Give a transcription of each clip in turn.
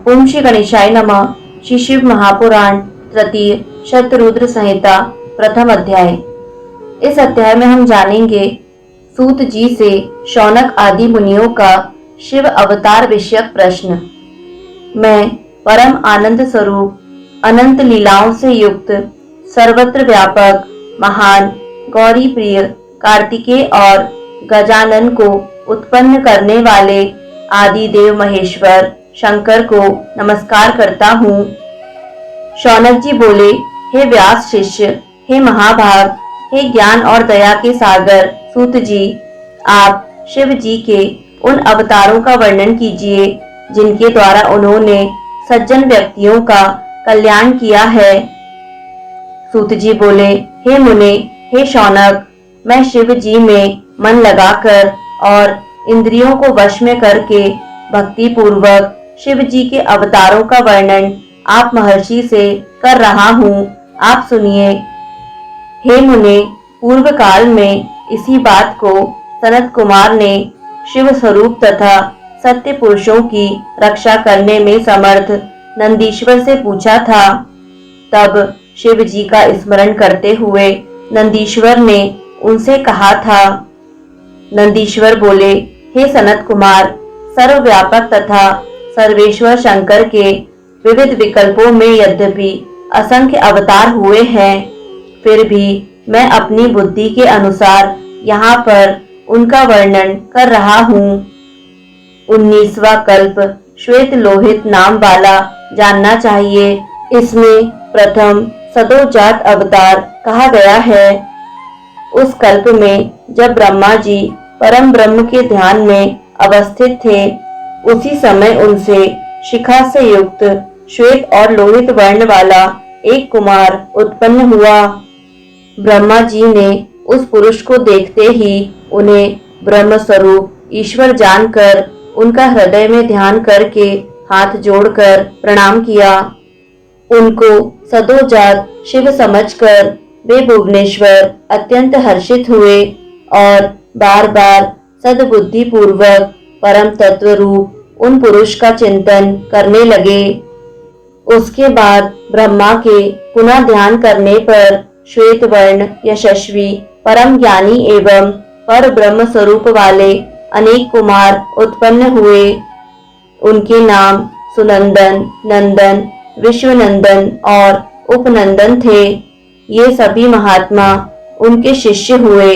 ओम श्री गणेशाय नमः। श्री शिव महापुराण तृतीय शतरुद्र संहिता प्रथम अध्याय। इस अध्याय में हम जानेंगे सूत जी से शौनक आदि मुनियों का शिव अवतार विषयक प्रश्न। मैं परम आनंद स्वरूप अनंत लीलाओं से युक्त सर्वत्र व्यापक महान गौरी प्रिय कार्तिकेय और गजानन को उत्पन्न करने वाले आदि देव महेश्वर शंकर को नमस्कार करता हूँ। शौनक जी बोले, हे व्यास शिष्य, हे महाभाग, हे ज्ञान और दया के सागर सूत जी, आप शिव जी के उन अवतारों का वर्णन कीजिए जिनके द्वारा उन्होंने सज्जन व्यक्तियों का कल्याण किया है। सूत जी बोले, हे मुने, हे शौनक, मैं शिव जी में मन लगाकर और इंद्रियों को वश में करके भक्ति पूर्वक शिव जी के अवतारों का वर्णन आप महर्षि से कर रहा हूँ। आप सुनिए। हे मुने, पूर्व काल में इसी बात को सनत कुमार ने शिव स्वरूप तथा सत्य पुरुषों की रक्षा करने में समर्थ नंदीश्वर से पूछा था। तब शिव जी का स्मरण करते हुए नंदीश्वर ने उनसे कहा था। नंदीश्वर बोले, हे सनत कुमार, सर्वव्यापक तथा सर्वेश्वर शंकर के विविध विकल्पों में यद्यपि असंख्य अवतार हुए हैं, फिर भी मैं अपनी बुद्धि के अनुसार यहाँ पर उनका वर्णन कर रहा हूँ। 19वां कल्प श्वेत लोहित नाम वाला जानना चाहिए। इसमें प्रथम सदोजात अवतार कहा गया है। उस कल्प में जब ब्रह्मा जी परम ब्रह्म के ध्यान में अवस्थित थे, उसी समय उनसे शिखा से युक्त श्वेत और लोहित वर्ण वाला एक कुमार उत्पन्न हुआ। ब्रह्मा जी ने उस पुरुष को देखते ही उन्हें ब्रह्म स्वरूप ईश्वर जानकर उनका हृदय में ध्यान करके हाथ जोड़कर प्रणाम किया। उनको सदोजात शिव समझकर वे भुवनेश्वर अत्यंत हर्षित हुए और बार बार सद्बुद्धि पूर्वक परम तत्व रूप उन पुरुष का चिंतन करने लगे। उसके बाद ब्रह्मा के पुनः ध्यान करने पर श्वेत वर्ण यशस्वी परम ज्ञानी एवं पर ब्रह्म स्वरूप वाले अनेक कुमार उत्पन्न हुए। उनके नाम सुनंदन, नंदन, विश्वनंदन और उपनंदन थे। ये सभी महात्मा उनके शिष्य हुए।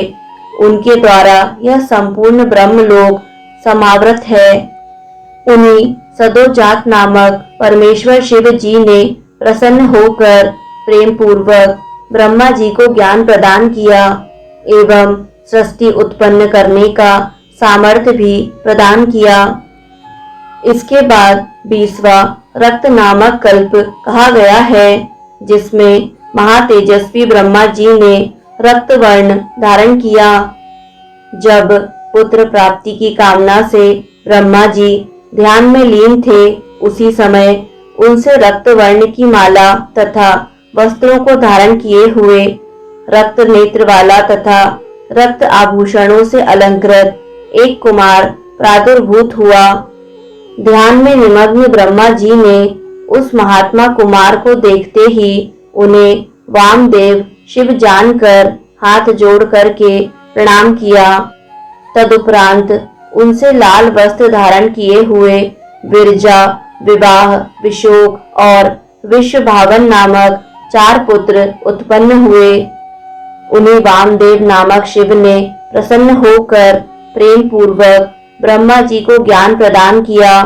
उनके द्वारा यह संपूर्ण ब्रह्मलोक समावृत है। उन्हीं सदोजात नामक परमेश्वर शिव जी ने प्रसन्न होकर प्रेम पूर्वक ब्रह्मा जी को ज्ञान प्रदान किया एवं सृष्टि उत्पन्न करने का सामर्थ्य भी प्रदान किया। इसके बाद 20वां रक्त नामक कल्प कहा गया है, जिसमें महातेजस्वी ब्रह्मा जी ने रक्त वर्ण धारण किया। जब पुत्र प्राप्ति की कामना से ब्रह्मा जी ध्यान में लीन थे, उसी समय उनसे रक्त वर्ण की माला तथा वस्त्रों को धारण किए हुए रक्त नेत्र वाला तथा रक्त आभूषणों से अलंकृत एक कुमार प्रादुर्भूत हुआ। ध्यान में निमग्न ब्रह्मा जी ने उस महात्मा कुमार को देखते ही उन्हें वामदेव शिव जानकर हाथ जोड़ करके प्रणाम किया। तदुपरांत उनसे लाल वस्त्र धारण किए हुए विरजा, विवाह, विशोक और विश्वभावन नामक 4 पुत्र उत्पन्न हुए। उन्हें वामदेव नामक शिव ने प्रसन्न होकर प्रेम पूर्वक ब्रह्मा जी को ज्ञान प्रदान किया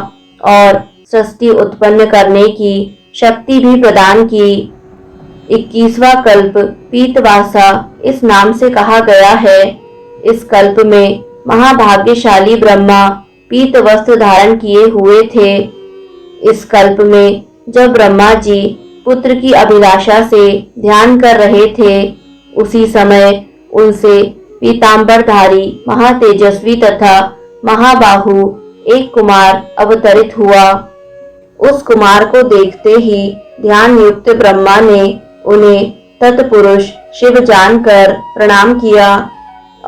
और सृष्टि उत्पन्न करने की शक्ति भी प्रदान की। 21वां कल्प पीतवासा इस नाम से कहा गया है। इस कल्प में महाभाग्यशाली ब्रह्मा पीत वस्त्र धारण किए हुए थे। इस कल्प में जब ब्रह्मा जी पुत्र की अभिलाषा से ध्यान कर रहे थे, उसी समय उनसे पीतांबरधारी महातेजस्वी तथा महाबाहु एक कुमार अवतरित हुआ। उस कुमार को देखते ही ध्यान युक्त ब्रह्मा ने उन्हें तत्पुरुष शिव जानकर प्रणाम किया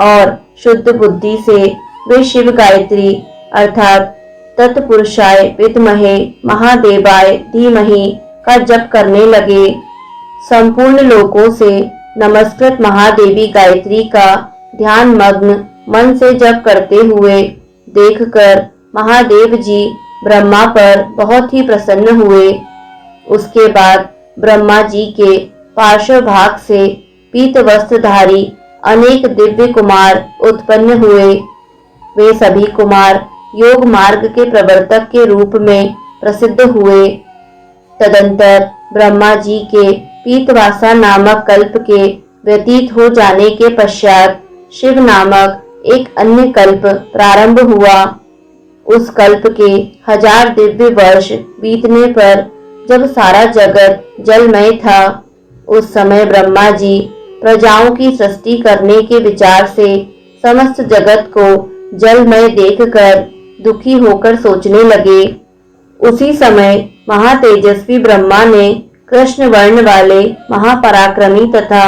और शुद्ध बुद्धि से वे शिव गायत्री अर्थात तत्पुरुषाय विद्महे महादेवाय धीमहि का जप करने लगे। संपूर्ण लोकों से नमस्कृत महादेवी गायत्री का ध्यान मग्न मन से जप करते हुए देखकर महादेव जी ब्रह्मा पर बहुत ही प्रसन्न हुए। उसके बाद ब्रह्मा जी के पार्श्व भाग से पीत वस्त्रधारी अनेक दिव्य कुमार उत्पन्न हुए। वे सभी कुमार योग मार्ग के प्रवर्तक के रूप में प्रसिद्ध हुए। तदंतर ब्रह्मा जी के पीतवासा नामक कल्प के व्यतीत हो जाने के पश्चात शिव नामक एक अन्य कल्प प्रारंभ हुआ। उस कल्प के 1000 दिव्य वर्ष बीतने पर जब सारा जगत जलमय था, उस समय ब्रह्मा जी प्रजाओं की सृष्टि करने के विचार से समस्त जगत को जलमय देखकर दुखी होकर सोचने लगे। उसी समय महातेजस्वी ब्रह्मा ने कृष्ण वर्ण वाले महापराक्रमी तथा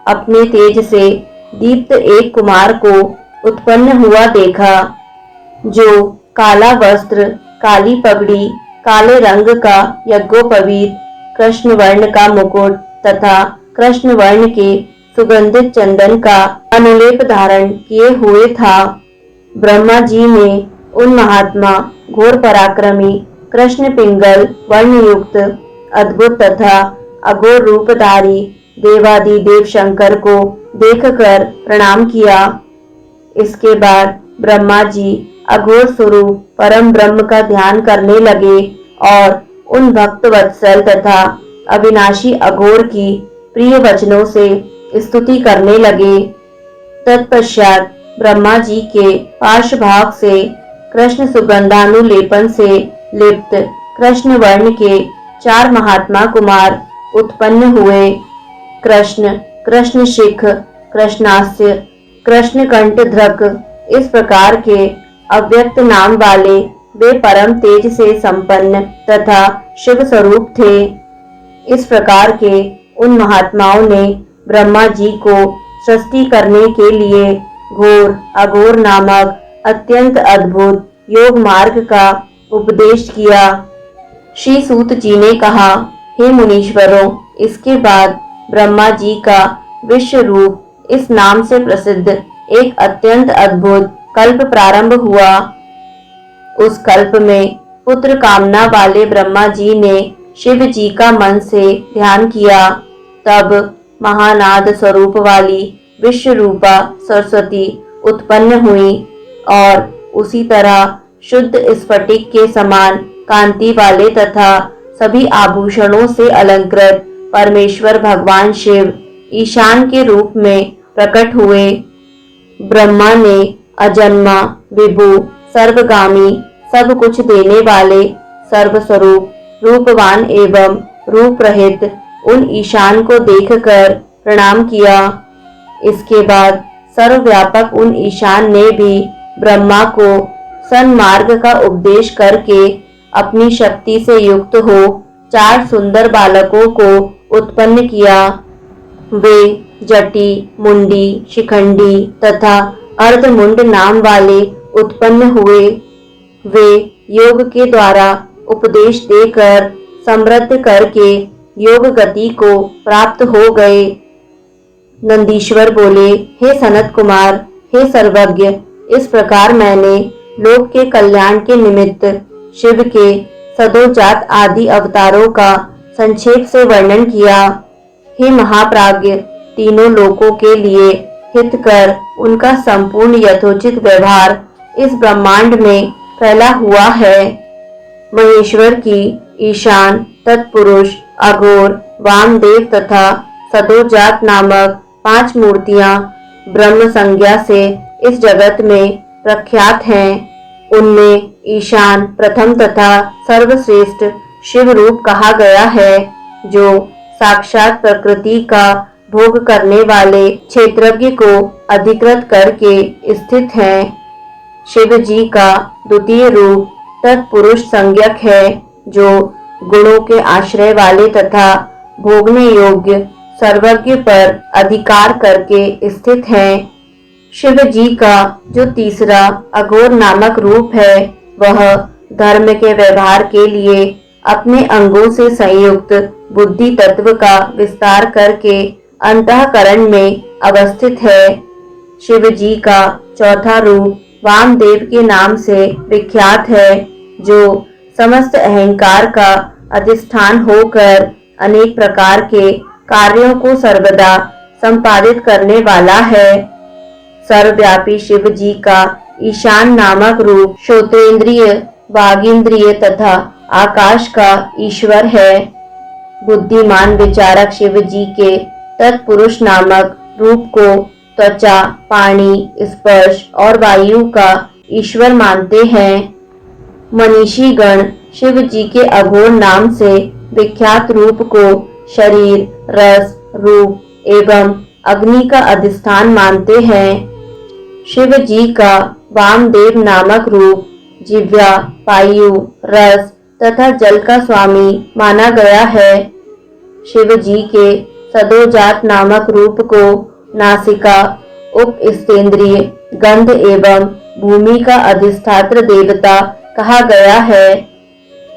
अपने तेज से दीप्त एक कुमार को उत्पन्न हुआ देखा, जो काला वस्त्र, काली पगड़ी, काले रंग का यज्ञोपवीत, कृष्ण वर्ण का मुकुट तथा कृष्ण वर्ण के सुगंधित चंदन का अनुलेप धारण किए हुए था। ब्रह्मा जी ने उन महात्मा घोर पराक्रमी कृष्ण पिंगल वर्ण युक्त अद्भुत तथा अघोर रूपधारी देवादिदेव शंकर को देखकर प्रणाम किया। इसके बाद ब्रह्मा जी अघोर स्वरूप परम ब्रह्म का ध्यान करने लगे और उन भक्त वत्सल तथा अविनाशी अघोर की प्रिय वचनों से स्तुति करने लगे। तत्पश्चात ब्रह्मा जी के पार्श्व भाग से कृष्ण सुगंधानुलेपन से लिप्त कृष्ण वर्ण के 4 महात्मा कुमार उत्पन्न हुए। कृष्ण, कृष्ण शिख, कृष्णास्य, कृष्ण कंठधृक इस प्रकार के अव्यक्त नाम वाले वे परम तेज से संपन्न तथा शिव स्वरूप थे। इस प्रकार के उन महात्माओं ने ब्रह्मा जी को सृष्टि करने के लिए घोर अघोर नामक अत्यंत अद्भुत योग मार्ग का उपदेश किया। श्री सूत जी ने कहा, हे मुनीश्वरों, इसके बाद ब्रह्मा जी का विश्व रूप इस नाम से प्रसिद्ध एक अत्यंत अद्भुत कल्प प्रारंभ हुआ। उस कल्प में पुत्र कामना वाले ब्रह्मा जी ने शिव जी का मन से ध्यान किया। तब महानाद स्वरूप वाली विश्व रूपा सरस्वती उत्पन्न हुई और उसी तरह शुद्ध स्फटिक के समान कांति वाले तथा सभी आभूषणों से अलंकृत परमेश्वर भगवान शिव ईशान के रूप में प्रकट हुए। ब्रह्मा ने अजन्मा, विभु, सर्वगामी, सब कुछ देने वाले, सर्वस्वरूप, रूपवान एवं रूप रहित उन ईशान को देखकर प्रणाम किया। इसके बाद सर्वव्यापक उन ईशान ने भी ब्रह्मा को सन्मार्ग का उपदेश करके अपनी शक्ति से युक्त हो 4 सुंदर बालकों को उत्पन्न किया। वे जटी, मुंडी, शिखंडी तथा अर्धमुंड नाम वाले उत्पन्न हुए। वे योग के द्वारा उपदेश देकर समृद्ध करके योग गति को प्राप्त हो गए। नंदीश्वर बोले, हे सनत कुमार, हे सर्वज्ञ, इस प्रकार मैंने लोक के कल्याण के निमित्त शिव के सदोजात आदि अवतारों का संक्षेप से वर्णन किया। हे महाप्राज्ञ, तीनों लोकों के लिए हितकर उनका संपूर्ण यथोचित व्यवहार इस ब्रह्मांड में फैला हुआ है। महेश्वर की ईशान, तत्पुरुष, अघोर, वामदेव तथा सदोजात नामक 5 मूर्तियां ब्रह्म संज्ञा से इस जगत में प्रख्यात हैं। उनमें ईशान प्रथम तथा सर्वश्रेष्ठ शिव रूप कहा गया है, जो साक्षात प्रकृति का भोग करने वाले क्षेत्रज्ञ को अधिकृत करके स्थित है। शिव जी का द्वितीय रूप तत्पुरुष संज्ञक है, जो गुणों के आश्रय वाले तथा भोगने योग्य सर्वज्ञ पर अधिकार करके स्थित है। शिव जी का जो तीसरा अघोर नामक रूप है, वह धर्म के व्यवहार के लिए अपने अंगों से संयुक्त बुद्धि तत्व का विस्तार करके अंतःकरण में अवस्थित है। शिव जी का चौथा रूप वामदेव के नाम से विख्यात है, जो समस्त अहंकार का अधिष्ठान होकर अनेक प्रकार के कार्यों को सर्वदा संपादित करने वाला है। सर्वव्यापी शिव जी का ईशान नामक रूप श्रोतेंद्रिय, वागींद्रिय तथा आकाश का ईश्वर है। बुद्धिमान विचारक शिव जी के तत्पुरुष नामक रूप को त्वचा, पानी, स्पर्श और वायु का ईश्वर मानते हैं। मनीषी गण शिव जी के अघोर नाम से विख्यात रूप को शरीर, रस, रूप एवं अग्नि का अधिष्ठान मानते हैं। शिव जी का वामदेव नामक रूप जिह्वा, वायु, रस तथा जल का स्वामी माना गया है। शिव जी के सदोजात नामक रूप को नासिका, उपस्थेंद्रिय, गंध एवं भूमि का अधिष्ठात्र देवता कहा गया है।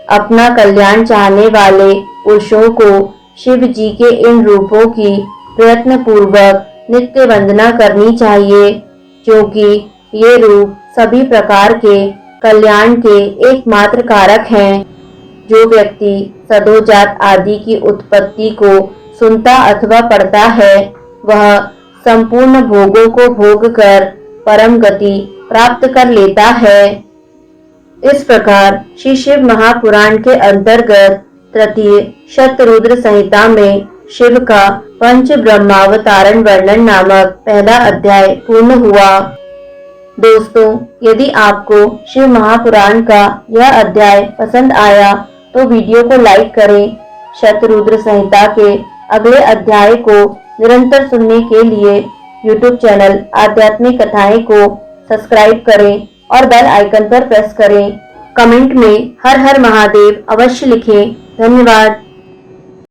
अपना कल्याण चाहने वाले पुरुषों को शिव जी के इन रूपों की प्रयत्न पूर्वक नित्य वंदना करनी चाहिए, क्योंकि ये रूप सभी प्रकार के कल्याण के एकमात्र कारक हैं। जो व्यक्ति सदोजात आदि की उत्पत्ति को सुनता अथवा पढ़ता है, वह संपूर्ण भोगों को भोग कर परम गति प्राप्त कर लेता है। इस प्रकार श्री शिव महापुराण के अंतर्गत तृतीय शतरुद्र संहिता में शिव का पंच ब्रह्मावतारण वर्णन नामक पहला अध्याय पूर्ण हुआ। दोस्तों, यदि आपको शिव महापुराण का यह अध्याय पसंद आया तो वीडियो को लाइक करें। शतरुद्र संहिता के अगले अध्याय को निरंतर सुनने के लिए YouTube चैनल आध्यात्मिक कथाएं को सब्सक्राइब करें और बेल आइकन पर प्रेस करें। कमेंट में हर हर महादेव अवश्य लिखें। धन्यवाद।